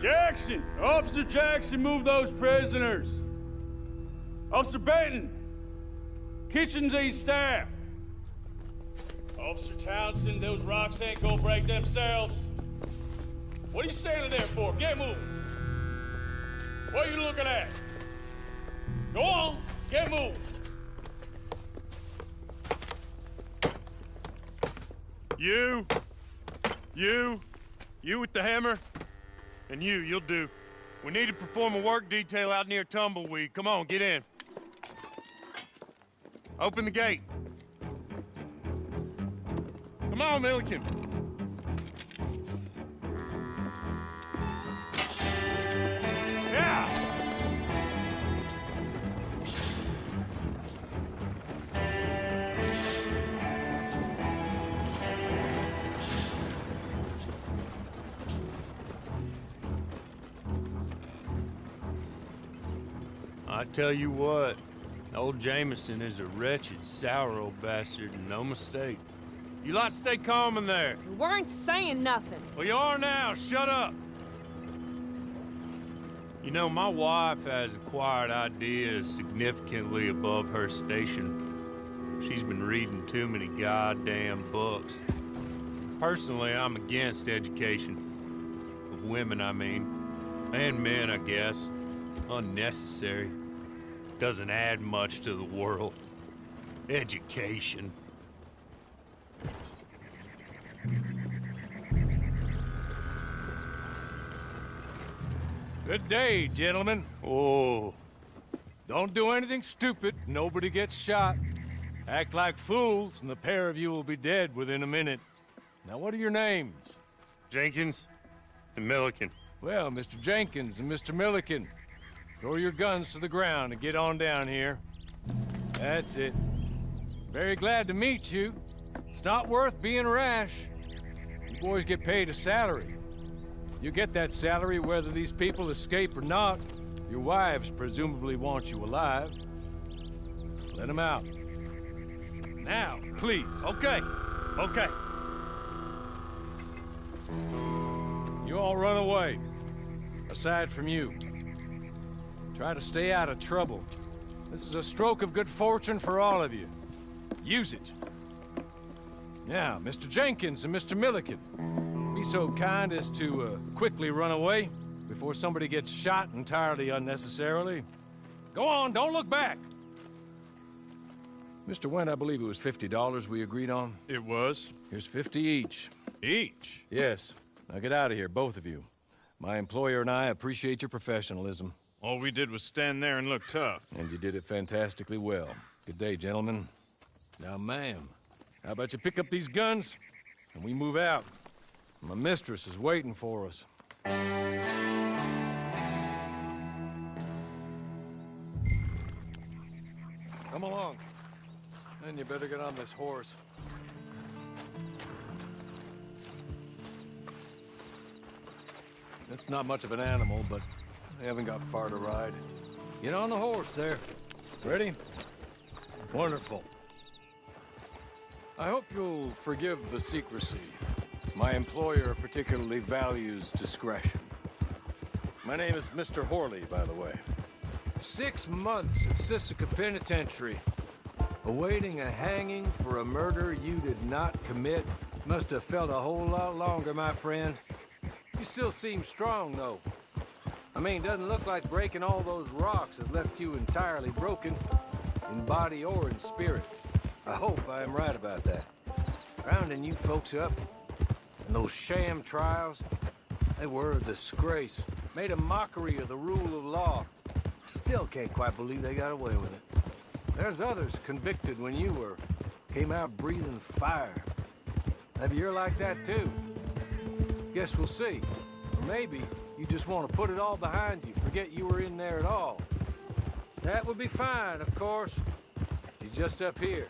Jackson! Officer Jackson, move those prisoners! Officer Benton! Kitchens and staff! Officer Townsend, those rocks ain't gonna break themselves. What are you standing there for? Get moving! What are you looking at? Go on, get moving! You with the hammer? And you'll do. We need to perform a work detail out near Tumbleweed. Come on, get in. Open the gate. Come on, Milliken. Yeah! I tell you what, old Jameson is a wretched, sour old bastard, and no mistake. You lot stay calm in there. We weren't saying nothing. Well, you are now. Shut up. You know, my wife has acquired ideas significantly above her station. She's been reading too many goddamn books. Personally, I'm against education. Of women, I mean. And men, I guess. Unnecessary. Doesn't add much to the world. Education. Good day, gentlemen. Oh. Don't do anything stupid. Nobody gets shot. Act like fools, and the pair of you will be dead within a minute. Now, what are your names? Jenkins and Milliken. Well, Mr. Jenkins and Mr. Milliken, throw your guns to the ground and get on down here. That's it. Very glad to meet you. It's not worth being rash. You boys get paid a salary. You get that salary whether these people escape or not. Your wives presumably want you alive. Let them out. Now, please. Okay. You all run away. Aside from you. Try to stay out of trouble. This is a stroke of good fortune for all of you. Use it. Now, Mr. Jenkins and Mr. Milliken, be so kind as to quickly run away before somebody gets shot entirely unnecessarily. Go on, don't look back. Mr. Wendt, I believe it was $50 we agreed on. It was. Here's 50 each. Each? Yes. Now get out of here, both of you. My employer and I appreciate your professionalism. All we did was stand there and look tough. And you did it fantastically well. Good day, gentlemen. Now, ma'am, how about you pick up these guns and we move out? My mistress is waiting for us. Come along. Then you better get on this horse. It's not much of an animal, but they haven't got far to ride. Get on the horse there. Ready? Wonderful. I hope you'll forgive the secrecy. My employer particularly values discretion. My name is Mr. Horley, by the way. 6 months at Sisika Penitentiary, awaiting a hanging for a murder you did not commit. Must have felt a whole lot longer, my friend. You still seem strong, though. I mean, doesn't look like breaking all those rocks has left you entirely broken, in body or in spirit. I hope I am right about that. Rounding you folks up, and those sham trials, they were a disgrace. Made a mockery of the rule of law. Still can't quite believe they got away with it. There's others convicted when you were. Came out breathing fire. Maybe you're like that too. Guess we'll see. Or maybe you just want to put it all behind you, forget you were in there at all. That would be fine, of course. You're just up here.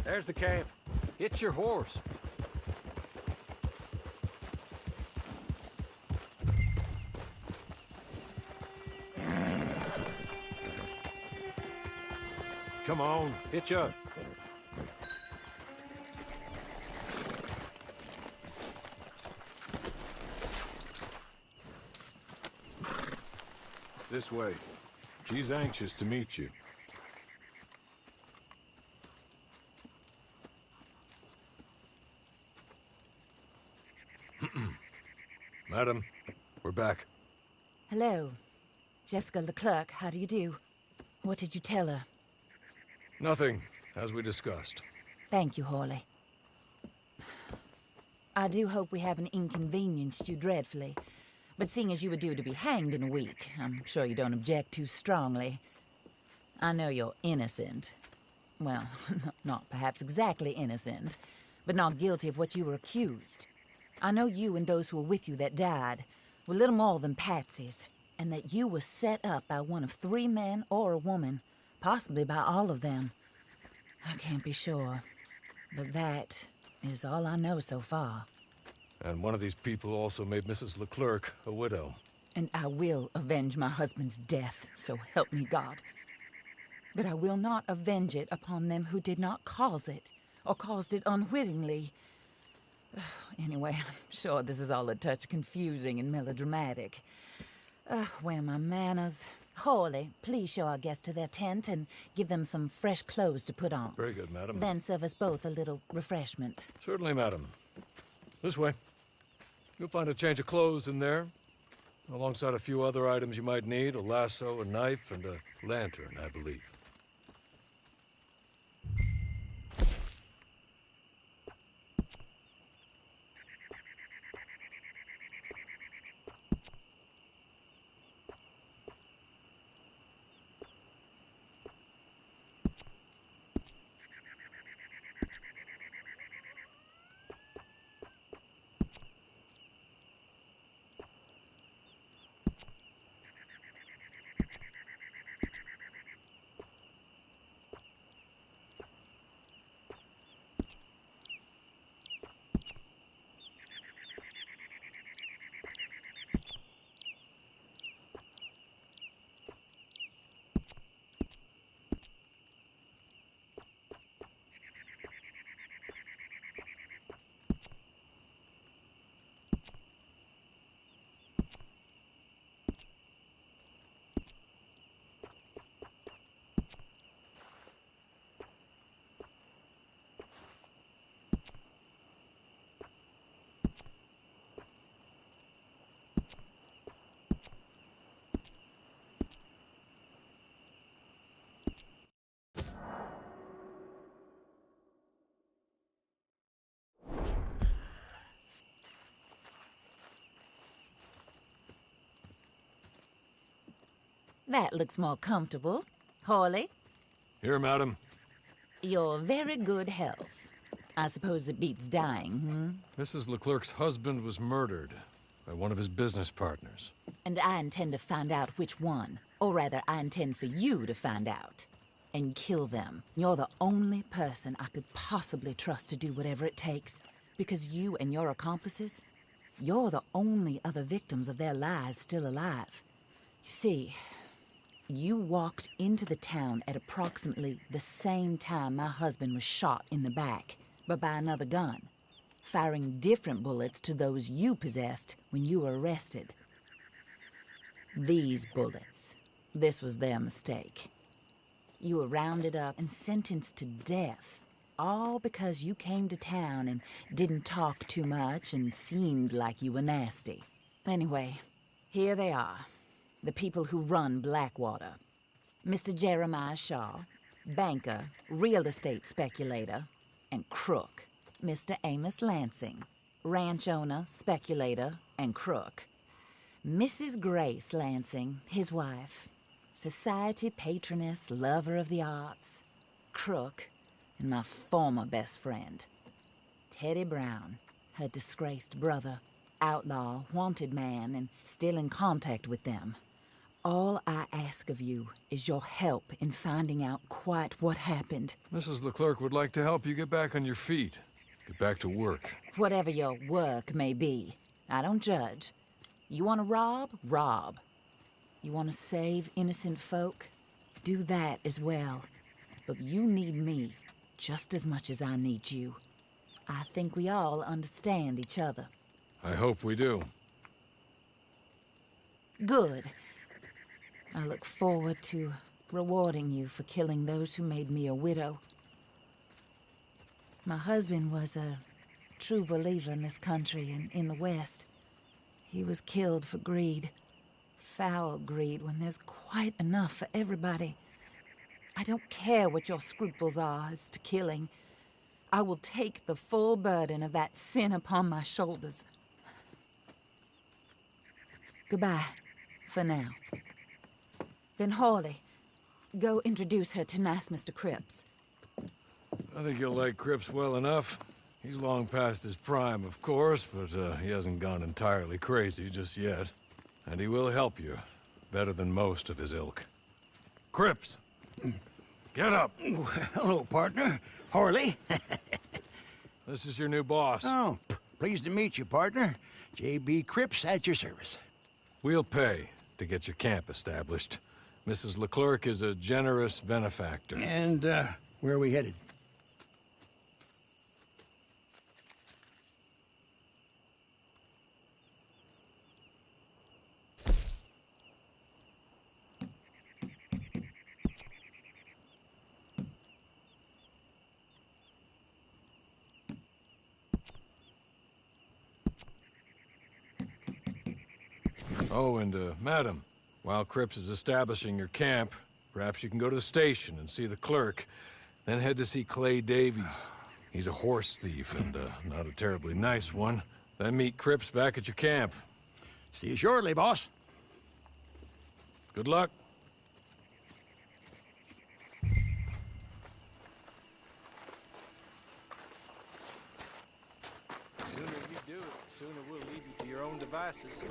There's the camp. Hit your horse. Come on, hitch up. This way. She's anxious to meet you. Madam, we're back. Hello. Jessica Leclerc, how do you do? What did you tell her? Nothing, as we discussed. Thank you, Hawley. I do hope we haven't inconvenienced you dreadfully. But seeing as you were due to be hanged in a week, I'm sure you don't object too strongly. I know you're innocent. Well, not perhaps exactly innocent, but not guilty of what you were accused. I know you and those who were with you that died were little more than patsies, and that you were set up by one of 3 men or a woman, possibly by all of them. I can't be sure, but that is all I know so far. And one of these people also made Mrs. Leclerc a widow. And I will avenge my husband's death, so help me God. But I will not avenge it upon them who did not cause it, or caused it unwittingly. Anyway, I'm sure this is all a touch confusing and melodramatic. Where are my manners? Hawley, please show our guests to their tent and give them some fresh clothes to put on. Very good, madam. Then serve us both a little refreshment. Certainly, madam. This way. You'll find a change of clothes in there, alongside a few other items you might need, a lasso, a knife, and a lantern, I believe. That looks more comfortable. Hawley, Here, madam. your very good health. I suppose it beats dying, Mrs. Leclerc's husband was murdered by one of his business partners. And I intend to find out which one. Or rather, I intend for you to find out. And kill them. You're the only person I could possibly trust to do whatever it takes. Because you and your accomplices, you're the only other victims of their lies still alive. You see, you walked into the town at approximately the same time my husband was shot in the back, but by another gun, firing different bullets to those you possessed when you were arrested. These bullets, this was their mistake. You were rounded up and sentenced to death, all because you came to town and didn't talk too much and seemed like you were nasty. Anyway, here they are. The people who run Blackwater. Mr. Jeremiah Shaw, banker, real estate speculator, and crook. Mr. Amos Lansing, ranch owner, speculator, and crook. Mrs. Grace Lansing, his wife, society patroness, lover of the arts, crook, and my former best friend. Teddy Brown, her disgraced brother, outlaw, wanted man, and still in contact with them. All I ask of you is your help in finding out quite what happened. Mrs. Leclerc would like to help you get back on your feet. Get back to work. Whatever your work may be, I don't judge. You want to rob? Rob. You want to save innocent folk? Do that as well. But you need me just as much as I need you. I think we all understand each other. I hope we do. Good. I look forward to rewarding you for killing those who made me a widow. My husband was a true believer in this country and in the West. He was killed for greed. Foul greed when there's quite enough for everybody. I don't care what your scruples are as to killing. I will take the full burden of that sin upon my shoulders. Goodbye, for now. Then Hawley, go introduce her to nice Mr. Cripps. I think you'll like Cripps well enough. He's long past his prime, of course, but he hasn't gone entirely crazy just yet. And he will help you, better than most of his ilk. Cripps! Get up! Hello, partner. Harley. This is your new boss. Oh, pleased to meet you, partner. J.B. Cripps at your service. We'll pay to get your camp established. Mrs. Leclerc is a generous benefactor. And, where are we headed? Oh, and, madam, while Cripps is establishing your camp, perhaps you can go to the station and see the clerk, then head to see Clay Davies. He's a horse thief and, not a terribly nice one. Then meet Cripps back at your camp. See you shortly, boss. Good luck. The sooner you do it, the sooner we'll leave you to your own devices.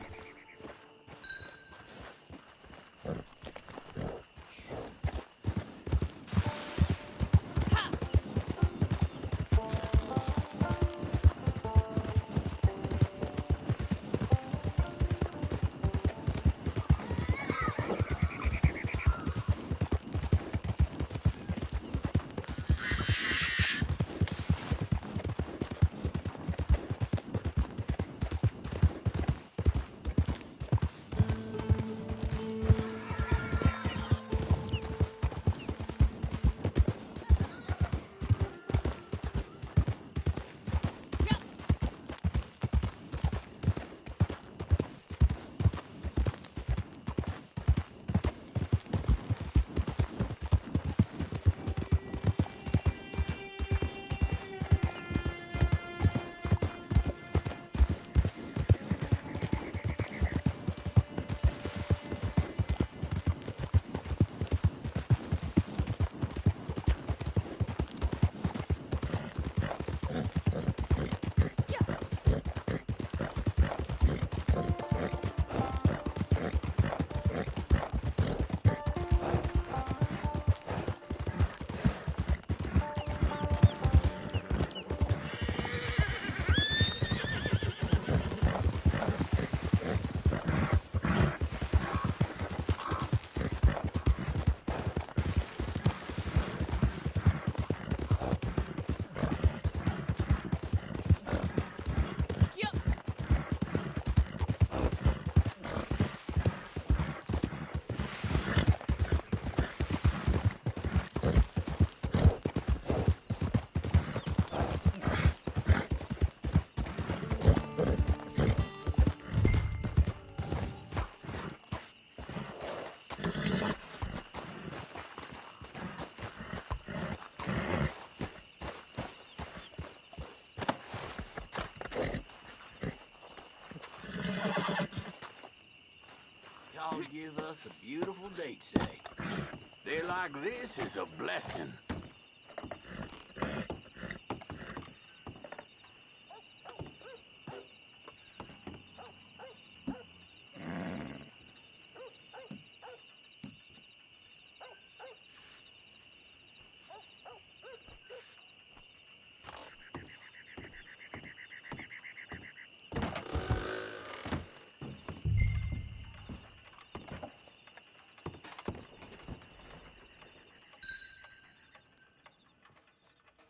Y'all give us a beautiful date today. Day like this is a blessing.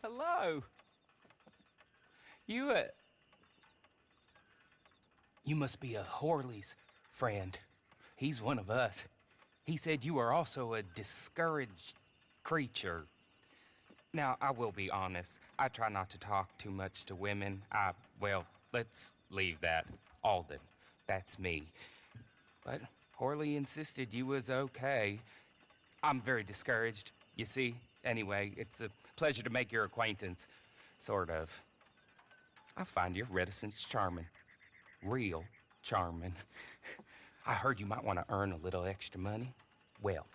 Hello. You must be a Horley's friend. He's one of us. He said you are also a discouraged creature. Now, I will be honest. I try not to talk too much to women. Well, let's leave that. Alden, that's me. But Horley insisted you was okay. I'm very discouraged, you see. Anyway, it's a pleasure to make your acquaintance. Sort of. I find your reticence charming. Real charming. I heard you might want to earn a little extra money. Well,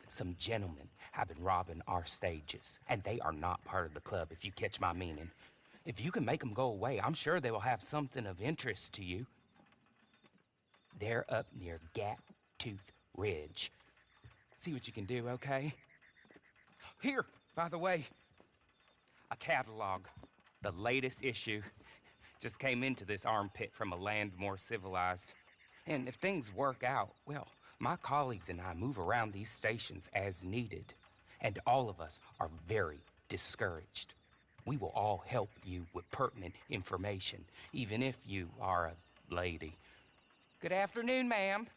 some gentlemen have been robbing our stages, and they are not part of the club, if you catch my meaning. If you can make them go away, I'm sure they will have something of interest to you. They're up near Gap Tooth Ridge. See what you can do, okay? Here, by the way, a catalog. The latest issue just came into this armpit from a land more civilized. And if things work out, well, my colleagues and I move around these stations as needed. And all of us are very discouraged. We will all help you with pertinent information, even if you are a lady. Good afternoon, ma'am.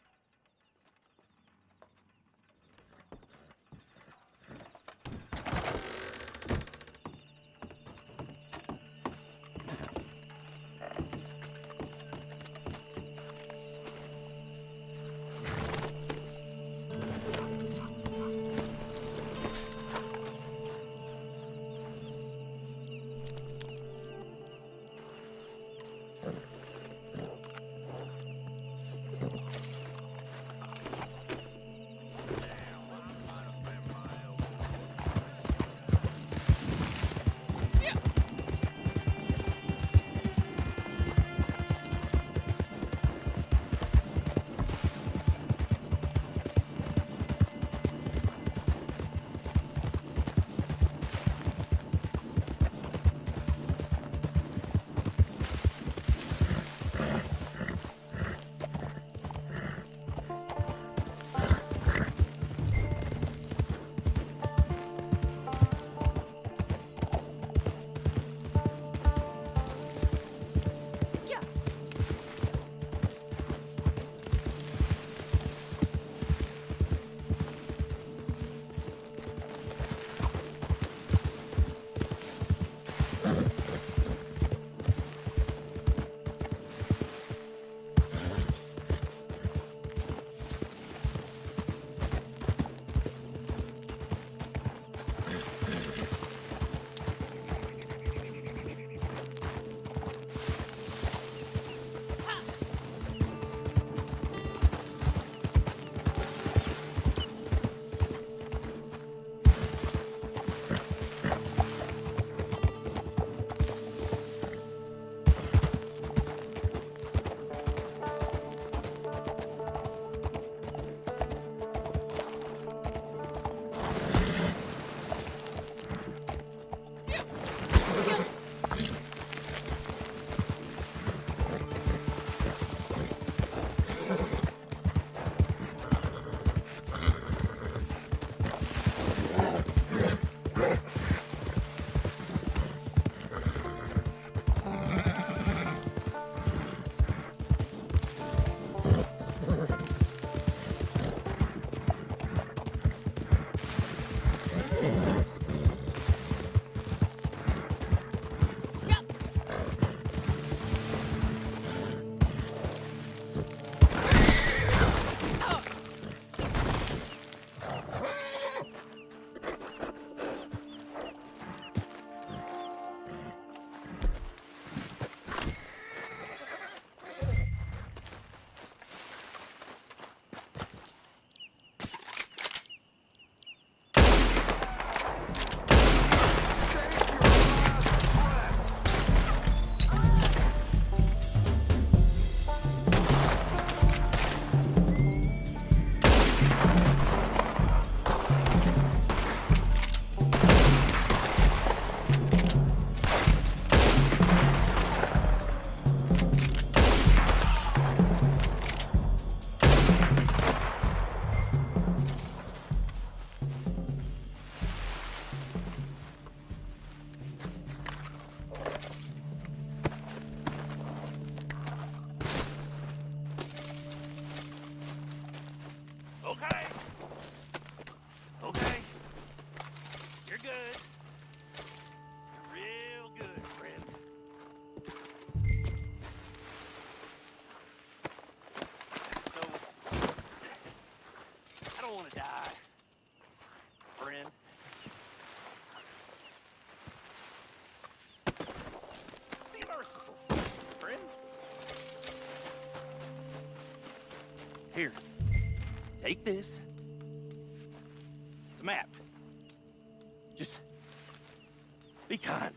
Okay. Die, friend. Be merciful, friend. Here, take this. It's a map. Just be kind.